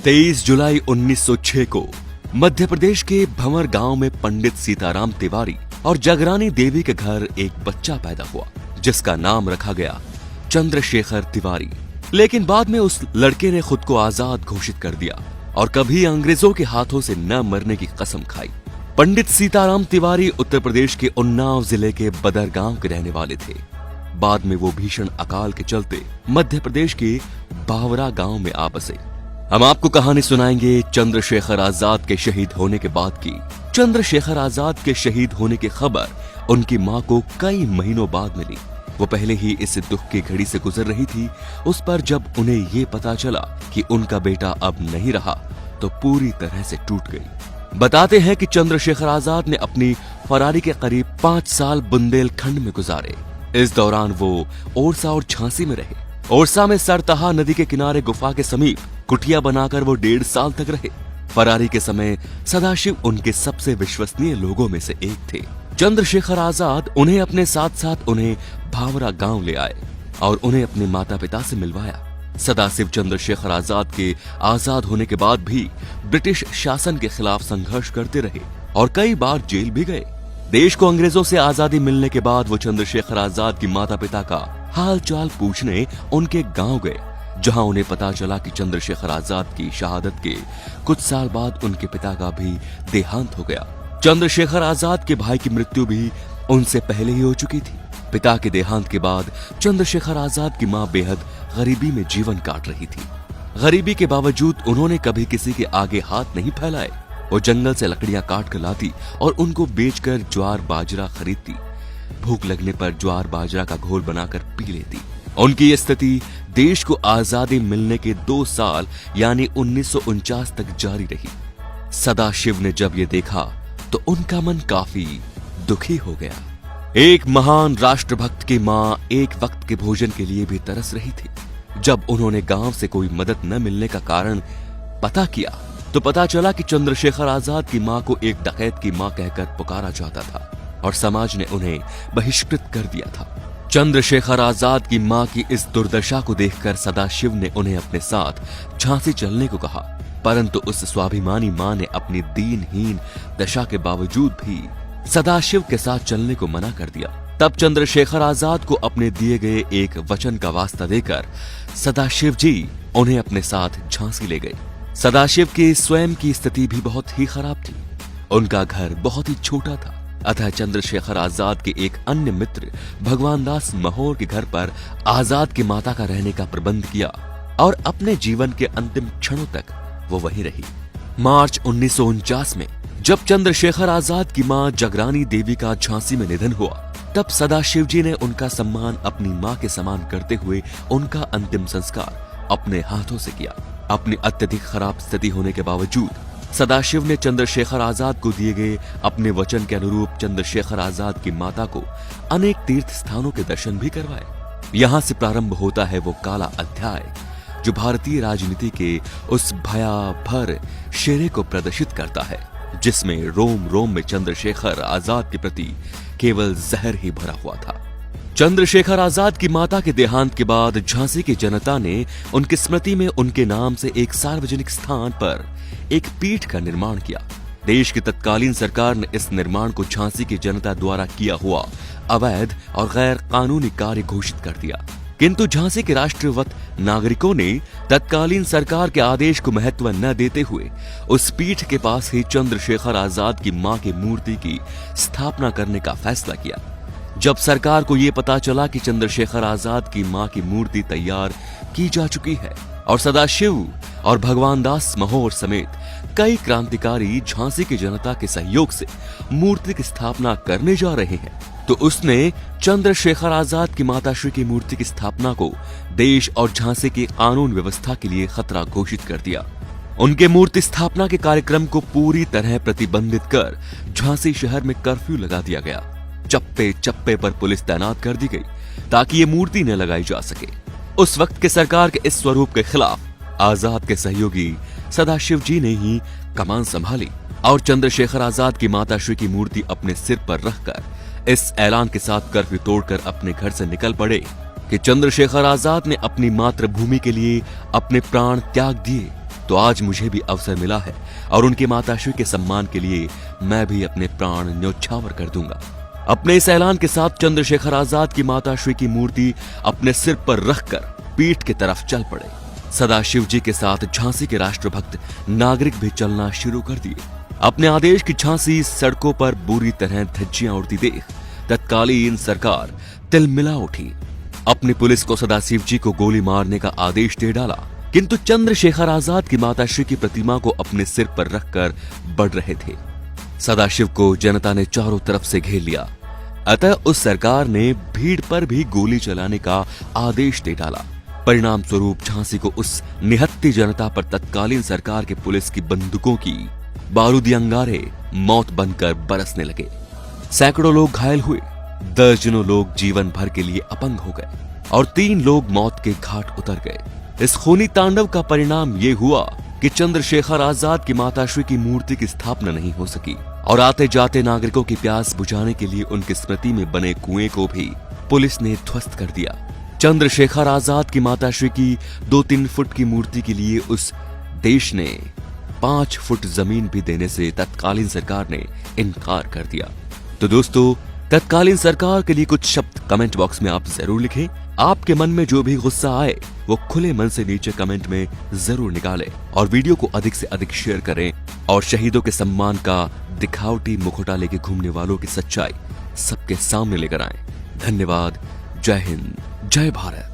23 जुलाई 1906 को मध्य प्रदेश के भंवर गांव में पंडित सीताराम तिवारी और जगरानी देवी के घर एक बच्चा पैदा हुआ, जिसका नाम रखा गया चंद्रशेखर तिवारी। लेकिन बाद में उस लड़के ने खुद को आजाद घोषित कर दिया और कभी अंग्रेजों के हाथों से न मरने की कसम खाई। पंडित सीताराम तिवारी उत्तर प्रदेश के उन्नाव जिले के बदर गांव के रहने वाले थे। बाद में वो भीषण अकाल के चलते मध्य प्रदेश के बावरा गांव में आ बसे। हम आपको कहानी सुनाएंगे चंद्रशेखर आजाद के शहीद होने के बाद की। चंद्रशेखर आजाद के शहीद होने की खबर उनकी मां को कई महीनों बाद मिली। वो पहले ही इस दुख की घड़ी से गुजर रही थी। उस पर जब उन्हें ये पता चला कि उनका बेटा अब नहीं रहा तो पूरी तरह से टूट गई। बताते हैं कि चंद्रशेखर आजाद ने अपनी फरारी के करीब 5 साल बुंदेलखंड में गुजारे। इस दौरान वो ओरछा और झांसी में रहे। ओरछा में सरतहा नदी के किनारे गुफा के समीप कुटिया बनाकर वो 1.5 साल तक रहे। फरारी के समय सदाशिव उनके सबसे विश्वसनीय लोगों में से एक थे। चंद्रशेखर आजाद उन्हें अपने साथ साथ उन्हें भावरा गांव ले आए और उन्हें अपने माता पिता से मिलवाया। सदाशिव चंद्रशेखर आजाद के आजाद होने के बाद भी ब्रिटिश शासन के खिलाफ संघर्ष करते रहे और कई बार जेल भी गए। देश को अंग्रेजों से आजादी मिलने के बाद वो चंद्रशेखर आजाद की माता पिता का हाल चाल पूछने उनके गांव गए, जहां उन्हें पता चला कि चंद्रशेखर आजाद की शहादत के कुछ साल बाद उनके पिता का भी देहांत हो गया। चंद्रशेखर आजाद के भाई की मृत्यु भी उनसे पहले ही हो चुकी थी। पिता के देहांत के बाद चंद्रशेखर आजाद की मां बेहद गरीबी में जीवन काट रही थी। गरीबी के बावजूद उन्होंने कभी किसी के आगे हाथ नहीं फैलाए। वो जंगल से लकड़ियां काट कर लाती और उनको बेचकर ज्वार बाजरा खरीदती। भूख लगने पर ज्वार बाजरा का घोल बनाकर पी लेती। उनकी ये स्थिति देश को आजादी मिलने के 2 साल यानी 1949 तक जारी रही। सदाशिव ने जब ये देखा तो उनका मन काफी दुखी हो गया। एक महान राष्ट्रभक्त की मां एक वक्त के भोजन के लिए भी तरस रही थी। जब उन्होंने गांव से कोई मदद न मिलने का कारण पता किया तो पता चला कि चंद्रशेखर आजाद की मां को एक डकैत की मां कहकर पुकारा जाता था और समाज ने उन्हें बहिष्कृत कर दिया था। चंद्रशेखर आजाद की मां की इस दुर्दशा को देखकर सदाशिव ने उन्हें अपने साथ झांसी चलने को कहा, परंतु उस स्वाभिमानी मां ने अपनी दीनहीन दशा के बावजूद भी सदाशिव के साथ चलने को मना कर दिया। तब चंद्रशेखर आजाद को अपने दिए गए एक वचन का वास्ता देकर सदाशिव जी उन्हें अपने साथ झांसी ले गए। सदाशिव की स्वयं की स्थिति भी बहुत ही खराब थी। उनका घर बहुत ही छोटा था, अतः चंद्रशेखर आजाद के एक अन्य मित्र भगवान दास महोर के घर पर आजाद की माता का रहने का प्रबंध किया और अपने जीवन के अंतिम क्षणों तक वो वहीं रही। मार्च 1949 में जब चंद्रशेखर आजाद की मां जगरानी देवी का झांसी में निधन हुआ, तब सदाशिव जी ने उनका सम्मान अपनी मां के समान करते हुए उनका अंतिम संस्कार अपने हाथों से किया। अपनी अत्यधिक खराब स्थिति होने के बावजूद सदाशिव ने चंद्रशेखर आजाद को दिए गए अपने वचन के अनुरूप चंद्रशेखर आजाद की माता को अनेक तीर्थ स्थानों के दर्शन भी करवाए। यहां से प्रारंभ होता है वो काला अध्याय जो भारतीय राजनीति के उस भयाभर शेरे को प्रदर्शित करता है, जिसमें रोम रोम में चंद्रशेखर आजाद के प्रति केवल जहर ही भरा हुआ था। चंद्रशेखर आजाद की माता के देहांत के बाद झांसी की जनता ने उनकी स्मृति में उनके नाम से एक सार्वजनिक स्थान पर एक पीठ का निर्माण किया। देश की तत्कालीन सरकार ने इस निर्माण को झांसी की जनता द्वारा किया हुआ अवैध और गैर कानूनी कार्य घोषित कर दिया, किंतु झांसी के राष्ट्रवत नागरिकों ने तत्कालीन सरकार के आदेश को महत्व न देते हुए उस पीठ के पास ही चंद्रशेखर आजाद की मां की मूर्ति की स्थापना करने का फैसला किया। जब सरकार को यह पता चला कि चंद्रशेखर आजाद की मां की मूर्ति तैयार की जा चुकी है और सदाशिव और भगवान दास महोर समेत कई क्रांतिकारी झांसी की जनता के सहयोग से मूर्ति की स्थापना करने जा रहे हैं, तो उसने चंद्रशेखर आजाद की माताश्री की मूर्ति की स्थापना को देश और झांसी की कानून व्यवस्था के लिए खतरा घोषित कर दिया। उनके मूर्ति स्थापना के कार्यक्रम को पूरी तरह प्रतिबंधित कर झांसी शहर में कर्फ्यू लगा दिया गया। चप्पे चप्पे पर पुलिस तैनात कर दी गई ताकि ये मूर्ति न लगाई जा सके। उस वक्त के सरकार के इस स्वरूप के खिलाफ आजाद के सहयोगी सदाशिव जी ने ही कमान संभाली और चंद्रशेखर आजाद की माताश्री की मूर्ति अपने सिर पर रखकर इस ऐलान के साथ कर्फ्यू तोड़कर अपने घर से निकल पड़े कि चंद्रशेखर आजाद ने अपनी मातृभूमि के लिए अपने प्राण त्याग दिए तो आज मुझे भी अवसर मिला है और उनके माताश्री के सम्मान के लिए मैं भी अपने प्राण न्योछावर कर दूंगा। अपने इस ऐलान के साथ चंद्रशेखर आजाद की माताश्री की मूर्ति अपने सिर पर रखकर पीठ की तरफ चल पड़े। सदाशिव जी के साथ झांसी के राष्ट्रभक्त नागरिक भी चलना शुरू कर दिए। अपने आदेश की झांसी सड़कों पर बुरी तरह धज्जियां उड़ती देख तत्कालीन सरकार तिलमिला उठी। अपनी पुलिस को सदाशिव जी को गोली मारने का आदेश दे डाला, किंतु चंद्रशेखर आजाद की माताश्री की प्रतिमा को अपने सिर पर रखकर बढ़ रहे थे। सदाशिव को जनता ने चारों तरफ से घेर लिया, अतः उस सरकार ने भीड़ पर भी गोली चलाने का आदेश दे डाला। परिणाम स्वरूप झांसी को उस निहत्ती जनता पर तत्कालीन सरकार के पुलिस की बंदूकों की बारूदी अंगारे मौत बनकर बरसने लगे। सैकड़ों लोग घायल हुए, दर्जनों लोग जीवन भर के लिए अपंग हो गए और 3 लोग मौत के घाट उतर गए। इस खूनी तांडव का परिणाम ये हुआ कि चंद्रशेखर आजाद की माताश्री की मूर्ति की स्थापना नहीं हो सकी और आते जाते नागरिकों की प्यास बुझाने के लिए उनकी स्मृति में बने कुएं को भी पुलिस ने ध्वस्त कर दिया। चंद्रशेखर आजाद की माताश्री की 2-3 फुट की मूर्ति के लिए उस देश ने 5 फुट जमीन भी देने से तत्कालीन सरकार ने इनकार कर दिया। तो दोस्तों, तत्कालीन सरकार के लिए कुछ शब्द कमेंट बॉक्स में आप जरूर लिखें। आपके मन में जो भी गुस्सा आए वो खुले मन से नीचे कमेंट में जरूर निकालें और वीडियो को अधिक से अधिक शेयर करें और शहीदों के सम्मान का दिखावटी मुखौटा लेके घूमने वालों की सच्चाई सबके सामने लेकर आएं। धन्यवाद। जय हिंद, जय भारत।